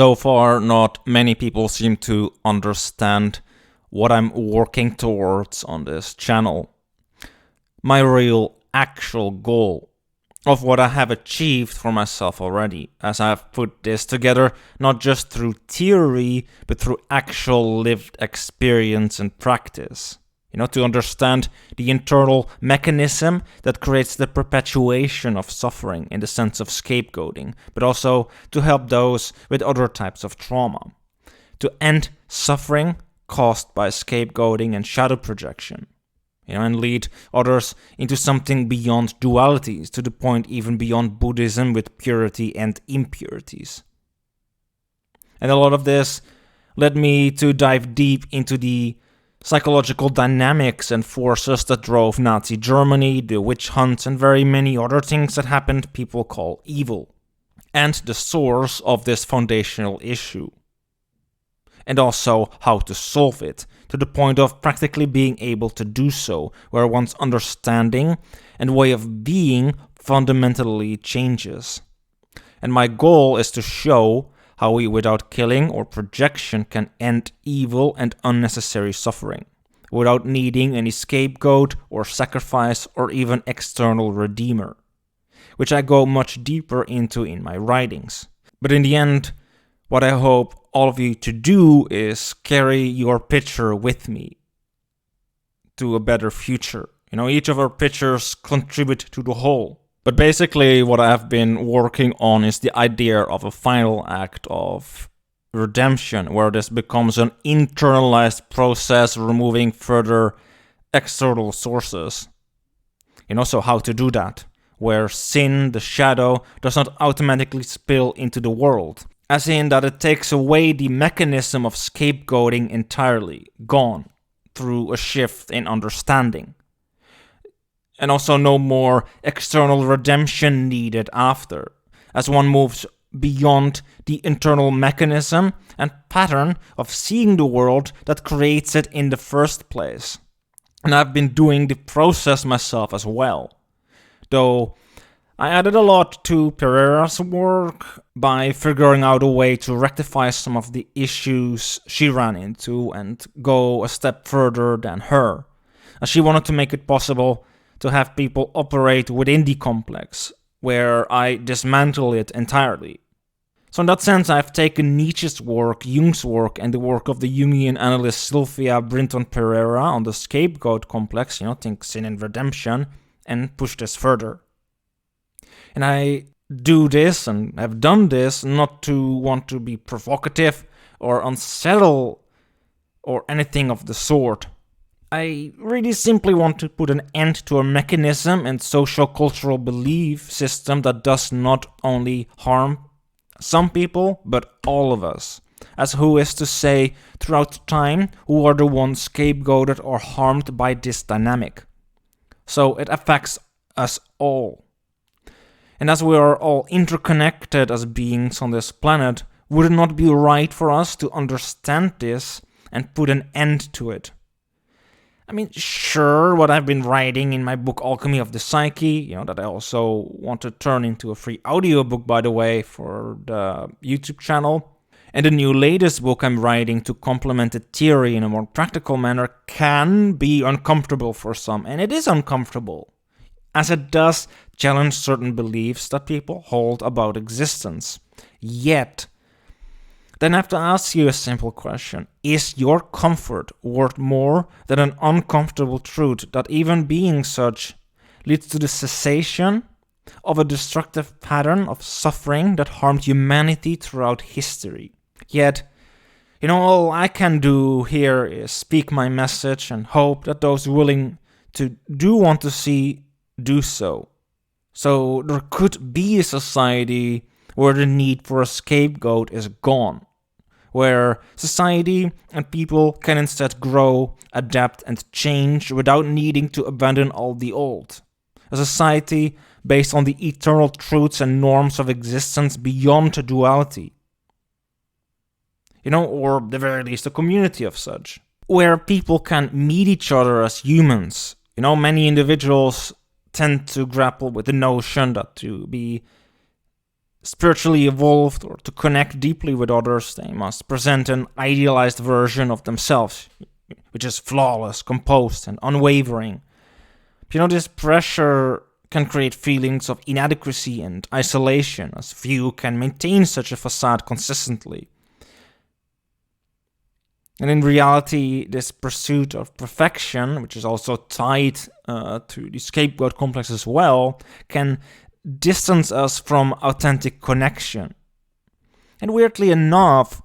So far, not many people seem to understand what I'm working towards on this channel. My real, actual goal of what I have achieved for myself already, as I have put this together not just through theory, but through actual lived experience and practice. To understand the internal mechanism that creates the perpetuation of suffering in the sense of scapegoating, but also to help those with other types of trauma. To end suffering caused by scapegoating and shadow projection. And lead others into something beyond dualities, to the point even beyond Buddhism with purity and impurities. And a lot of this led me to dive deep into the psychological dynamics and forces that drove Nazi Germany, the witch hunt, and very many other things that happened people call evil, and the source of this foundational issue. And also how to solve it, to the point of practically being able to do so, where one's understanding and way of being fundamentally changes. And my goal is to show how we, without killing or projection, can end evil and unnecessary suffering, without needing any scapegoat or sacrifice or even external redeemer, which I go much deeper into in my writings. But in the end, what I hope all of you to do is carry your picture with me to a better future. Each of our pictures contribute to the whole. But basically what I have been working on is the idea of a final act of redemption, where this becomes an internalized process, removing further external sources. So how to do that, where sin, the shadow, does not automatically spill into the world. As in that it takes away the mechanism of scapegoating entirely, gone, through a shift in understanding. And also no more external redemption needed after, as one moves beyond the internal mechanism and pattern of seeing the world that creates it in the first place. And I've been doing the process myself as well, though I added a lot to Perera's work by figuring out a way to rectify some of the issues she ran into and go a step further than her, as she wanted to make it possible to have people operate within the complex, where I dismantle it entirely. So in that sense, I've taken Nietzsche's work, Jung's work, and the work of the Jungian analyst Sylvia Brinton Perera on the scapegoat complex, think sin and redemption, and push this further. And I do this, and have done this, not to want to be provocative or unsettle or anything of the sort. I really simply want to put an end to a mechanism and social-cultural belief system that does not only harm some people, but all of us. As who is to say, throughout time, who are the ones scapegoated or harmed by this dynamic. So it affects us all. And as we are all interconnected as beings on this planet, would it not be right for us to understand this and put an end to it? Sure, what I've been writing in my book Alchemy of the Psyche, that I also want to turn into a free audiobook, by the way, for the YouTube channel, and the new latest book I'm writing to complement the theory in a more practical manner can be uncomfortable for some, and it is uncomfortable, as it does challenge certain beliefs that people hold about existence. Yet, then I have to ask you a simple question. Is your comfort worth more than an uncomfortable truth that even being such leads to the cessation of a destructive pattern of suffering that harmed humanity throughout history? Yet, all I can do here is speak my message and hope that those willing to want to see do so. So there could be a society where the need for a scapegoat is gone, where society and people can instead grow, adapt, and change without needing to abandon all the old. A society based on the eternal truths and norms of existence beyond duality. Or at the very least a community of such, where people can meet each other as humans. Many individuals tend to grapple with the notion that to be spiritually evolved or to connect deeply with others, they must present an idealized version of themselves, which is flawless, composed, and unwavering. This pressure can create feelings of inadequacy and isolation, as few can maintain such a facade consistently. And in reality, this pursuit of perfection, which is also tied to the scapegoat complex as well, can distance us from authentic connection. And weirdly enough,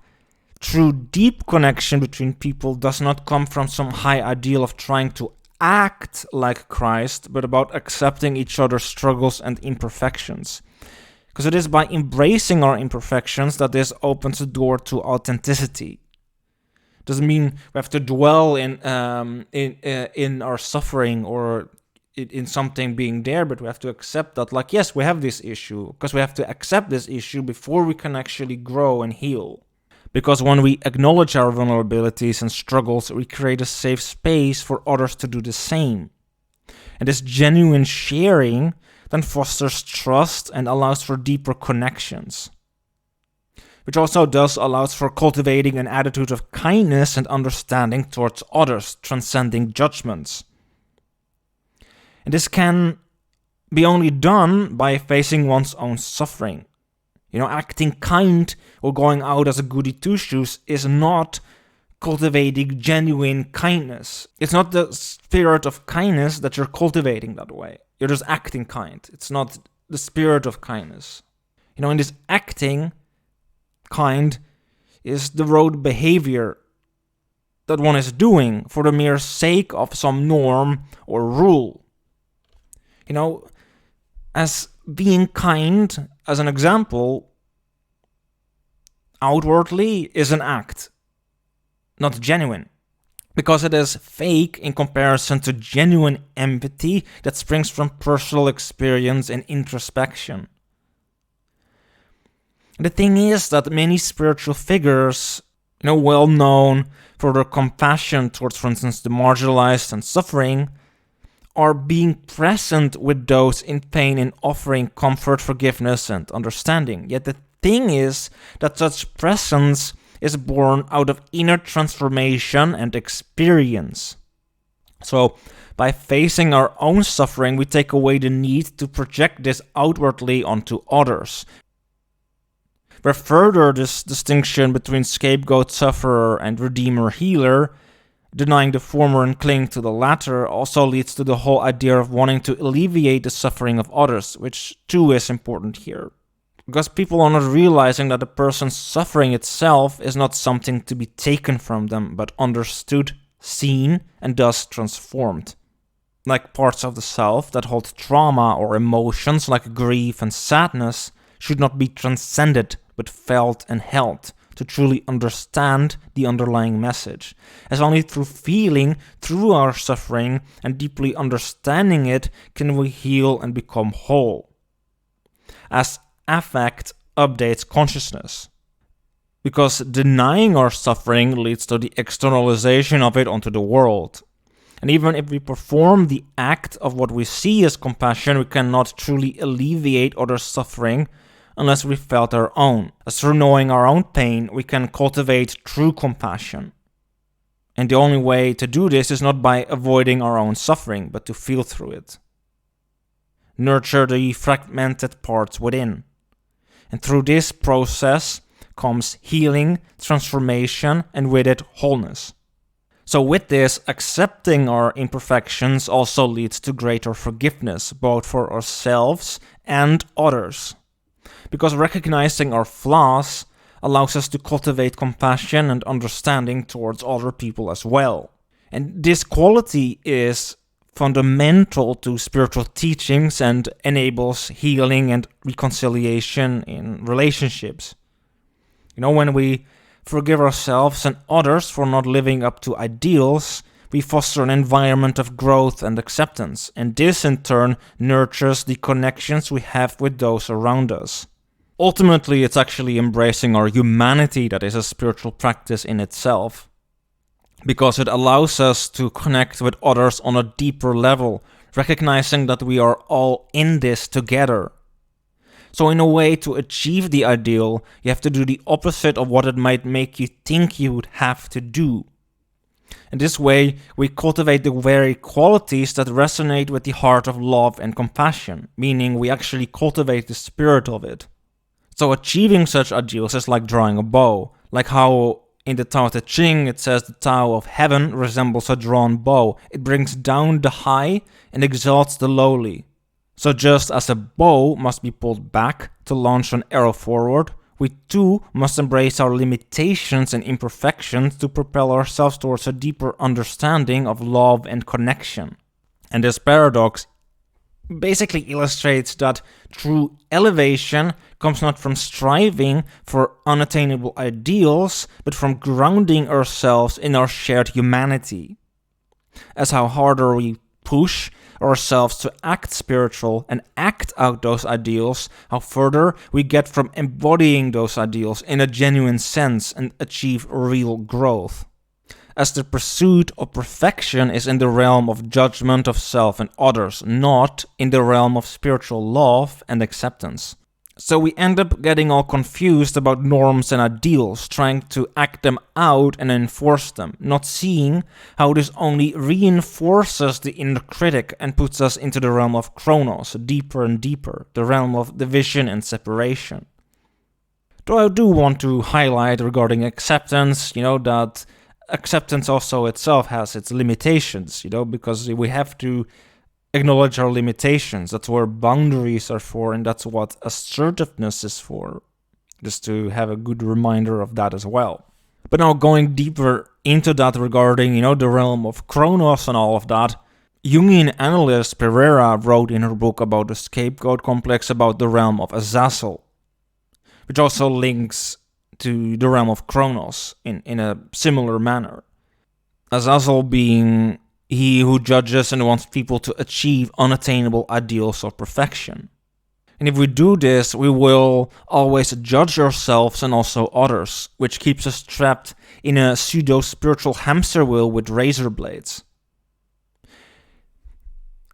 true deep connection between people does not come from some high ideal of trying to act like Christ, but about accepting each other's struggles and imperfections. Because it is by embracing our imperfections that this opens the door to authenticity. Doesn't mean we have to dwell in our suffering or in something being there, but we have to accept that, like, yes, we have this issue, because we have to accept this issue before we can actually grow and heal. Because when we acknowledge our vulnerabilities and struggles, we create a safe space for others to do the same. And this genuine sharing then fosters trust and allows for deeper connections. Which also thus allows for cultivating an attitude of kindness and understanding towards others, transcending judgments. And this can be only done by facing one's own suffering. Acting kind or going out as a goody two-shoes is not cultivating genuine kindness. It's not the spirit of kindness that you're cultivating that way. You're just acting kind. It's not the spirit of kindness. In this acting kind is the rote behavior that one is doing for the mere sake of some norm or rule. As being kind, as an example, outwardly is an act, not genuine, because it is fake in comparison to genuine empathy that springs from personal experience and introspection. The thing is that many spiritual figures, well known for their compassion towards, for instance, the marginalized and suffering, are being present with those in pain and offering comfort, forgiveness, and understanding. Yet the thing is that such presence is born out of inner transformation and experience. So, by facing our own suffering, we take away the need to project this outwardly onto others. Where further, this distinction between scapegoat sufferer and redeemer healer, denying the former and clinging to the latter, also leads to the whole idea of wanting to alleviate the suffering of others, which too is important here. Because people are not realizing that the person's suffering itself is not something to be taken from them, but understood, seen, and thus transformed. Like parts of the self that hold trauma or emotions like grief and sadness should not be transcended, but felt and held, to truly understand the underlying message. As only through feeling through our suffering and deeply understanding it can we heal and become whole. As affect updates consciousness. Because denying our suffering leads to the externalization of it onto the world. And even if we perform the act of what we see as compassion, we cannot truly alleviate others' suffering unless we felt our own. As through knowing our own pain, we can cultivate true compassion. And the only way to do this is not by avoiding our own suffering, but to feel through it. Nurture the fragmented parts within. And through this process comes healing, transformation, and with it, wholeness. So with this, accepting our imperfections also leads to greater forgiveness, both for ourselves and others. Because recognizing our flaws allows us to cultivate compassion and understanding towards other people as well. And this quality is fundamental to spiritual teachings and enables healing and reconciliation in relationships. When we forgive ourselves and others for not living up to ideals, we foster an environment of growth and acceptance, and this in turn nurtures the connections we have with those around us. Ultimately, it's actually embracing our humanity that is a spiritual practice in itself, because it allows us to connect with others on a deeper level, recognizing that we are all in this together. So in a way, to achieve the ideal, you have to do the opposite of what it might make you think you would have to do. In this way, we cultivate the very qualities that resonate with the heart of love and compassion, meaning we actually cultivate the spirit of it. So achieving such ideals is like drawing a bow, like how in the Tao Te Ching it says the Tao of heaven resembles a drawn bow. It brings down the high and exalts the lowly. So just as a bow must be pulled back to launch an arrow forward, we too must embrace our limitations and imperfections to propel ourselves towards a deeper understanding of love and connection. And this paradox basically illustrates that true elevation comes not from striving for unattainable ideals, but from grounding ourselves in our shared humanity. As how harder we push ourselves to act spiritual and act out those ideals, how further we get from embodying those ideals in a genuine sense and achieve real growth. As the pursuit of perfection is in the realm of judgment of self and others, not in the realm of spiritual love and acceptance. So we end up getting all confused about norms and ideals, trying to act them out and enforce them, not seeing how this only reinforces the inner critic and puts us into the realm of chronos, deeper and deeper, the realm of division and separation. Though I do want to highlight regarding acceptance, that acceptance also itself has its limitations, because we have to acknowledge our limitations. That's where boundaries are for, and that's what assertiveness is for. Just to have a good reminder of that as well. But now going deeper into that regarding, the realm of Chronos and all of that, Jungian analyst Perera wrote in her book about the scapegoat complex about the realm of Azazel, which also links to the realm of Chronos in a similar manner. Azazel being he who judges and wants people to achieve unattainable ideals of perfection. And if we do this, we will always judge ourselves and also others, which keeps us trapped in a pseudo-spiritual hamster wheel with razor blades.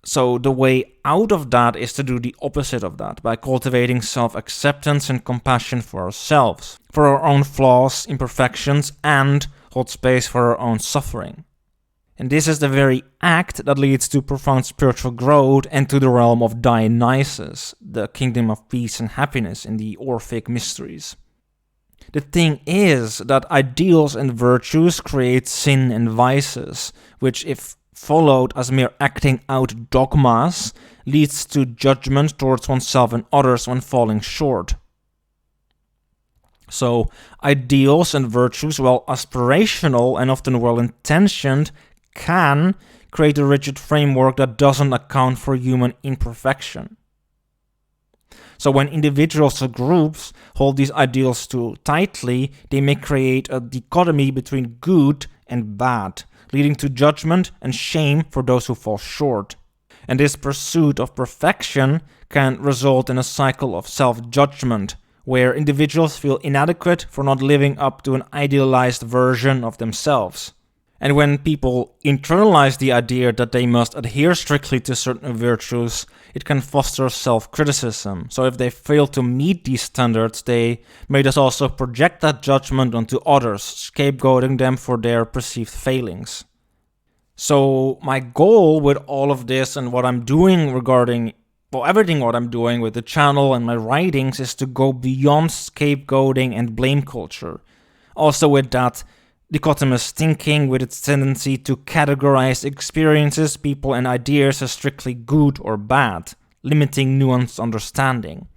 So the way out of that is to do the opposite of that, by cultivating self-acceptance and compassion for ourselves, for our own flaws, imperfections, and hold space for our own suffering. And this is the very act that leads to profound spiritual growth and to the realm of Dionysus, the kingdom of peace and happiness in the Orphic mysteries. The thing is that ideals and virtues create sin and vices, which if followed as mere acting out dogmas, leads to judgment towards oneself and others when falling short. So, ideals and virtues, while aspirational and often well-intentioned, can create a rigid framework that doesn't account for human imperfection. So when individuals or groups hold these ideals too tightly, they may create a dichotomy between good and bad, leading to judgment and shame for those who fall short. And this pursuit of perfection can result in a cycle of self-judgment, where individuals feel inadequate for not living up to an idealized version of themselves. And when people internalize the idea that they must adhere strictly to certain virtues, it can foster self-criticism. So if they fail to meet these standards, they may thus also project that judgment onto others, scapegoating them for their perceived failings. So my goal with all of this and what I'm doing regarding, everything what I'm doing with the channel and my writings is to go beyond scapegoating and blame culture. Also with that dichotomous thinking, with its tendency to categorize experiences, people, and ideas as strictly good or bad, limiting nuanced understanding.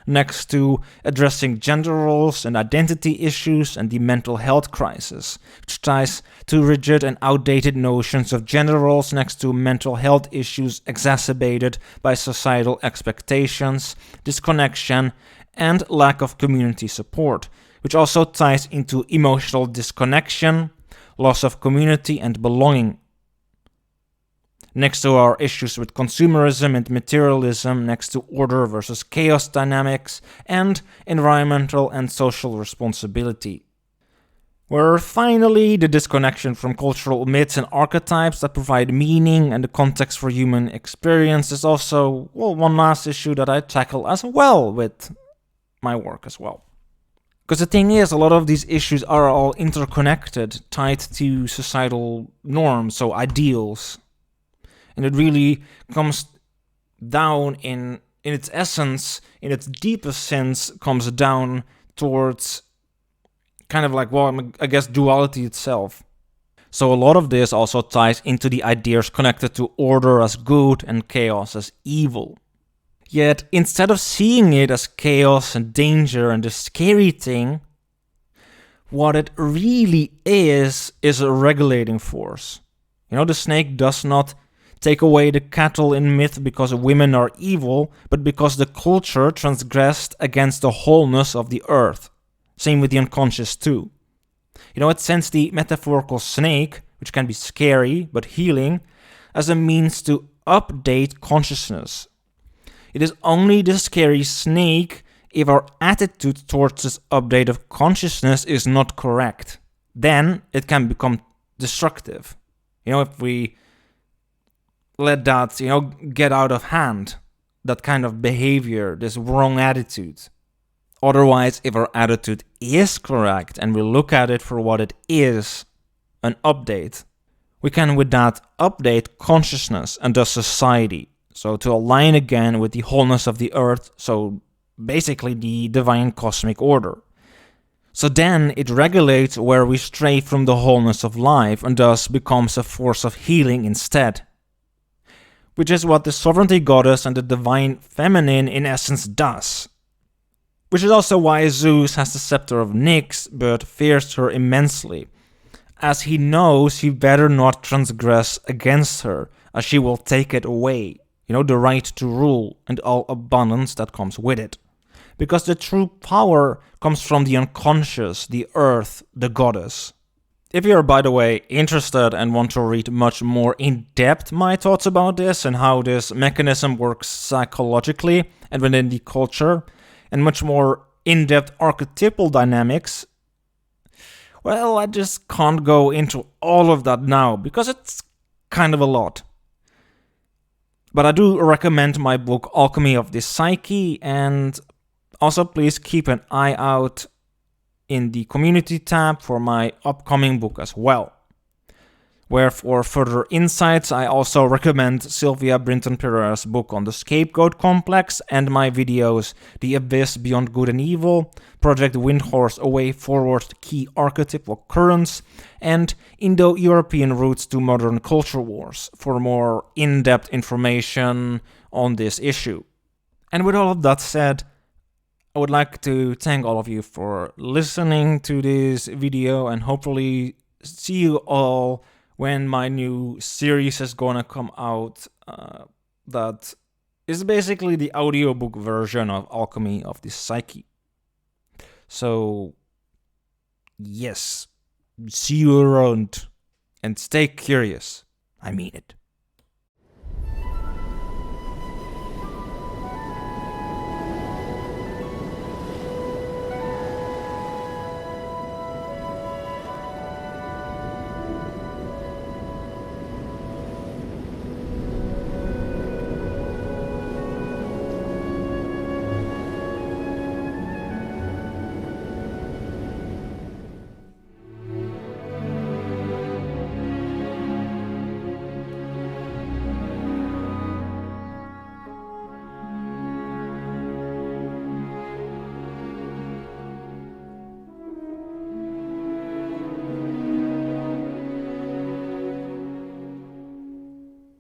Next to addressing gender roles and identity issues and the mental health crisis, which ties to rigid and outdated notions of gender roles next to mental health issues exacerbated by societal expectations, disconnection, and lack of community support, which also ties into emotional disconnection, loss of community and belonging. Next to our issues with consumerism and materialism, next to order versus chaos dynamics, and environmental and social responsibility. Where finally the disconnection from cultural myths and archetypes that provide meaning and the context for human experience is also, well, one last issue that I tackle as well with my work as well. Because the thing is, a lot of these issues are all interconnected, tied to societal norms, so ideals. And it really comes down in its essence, in its deepest sense, comes down towards kind of like, well, I guess duality itself. So a lot of this also ties into the ideas connected to order as good and chaos as evil. Yet, instead of seeing it as chaos and danger and the scary thing, what it really is a regulating force. You know, the snake does not take away the cattle in myth because women are evil, but because the culture transgressed against the wholeness of the earth. Same with the unconscious too. You know, it sends the metaphorical snake, which can be scary but healing, as a means to update consciousness. It is only the scary snake if our attitude towards this update of consciousness is not correct. Then it can become destructive. You know, if we let that, get out of hand, that kind of behavior, this wrong attitude. Otherwise, if our attitude is correct and we look at it for what it is, an update, we can with that update consciousness and thus society. So to align again with the wholeness of the earth, so basically the divine cosmic order. So then it regulates where we stray from the wholeness of life and thus becomes a force of healing instead. Which is what the sovereignty goddess and the divine feminine in essence does. Which is also why Zeus has the scepter of Nyx but fears her immensely, as he knows he better not transgress against her, as she will take it away. The right to rule and all abundance that comes with it. Because the true power comes from the unconscious, the earth, the goddess. If you're, by the way, interested and want to read much more in depth my thoughts about this and how this mechanism works psychologically and within the culture, and much more in-depth archetypal dynamics, well, I just can't go into all of that now because it's kind of a lot. But I do recommend my book Alchemy of the Psyche, and also please keep an eye out in the community tab for my upcoming book as well. Where for further insights, I also recommend Sylvia Brinton Perera's book on the scapegoat complex and my videos The Abyss Beyond Good and Evil, Project Windhorse A Way Forward Key Archetypal Currents, and Indo-European Roots to Modern Culture Wars for more in-depth information on this issue. And with all of that said, I would like to thank all of you for listening to this video and hopefully see you all when my new series is gonna come out, that is basically the audiobook version of Alchemy of the Psyche. So, yes, see you around and stay curious. I mean it.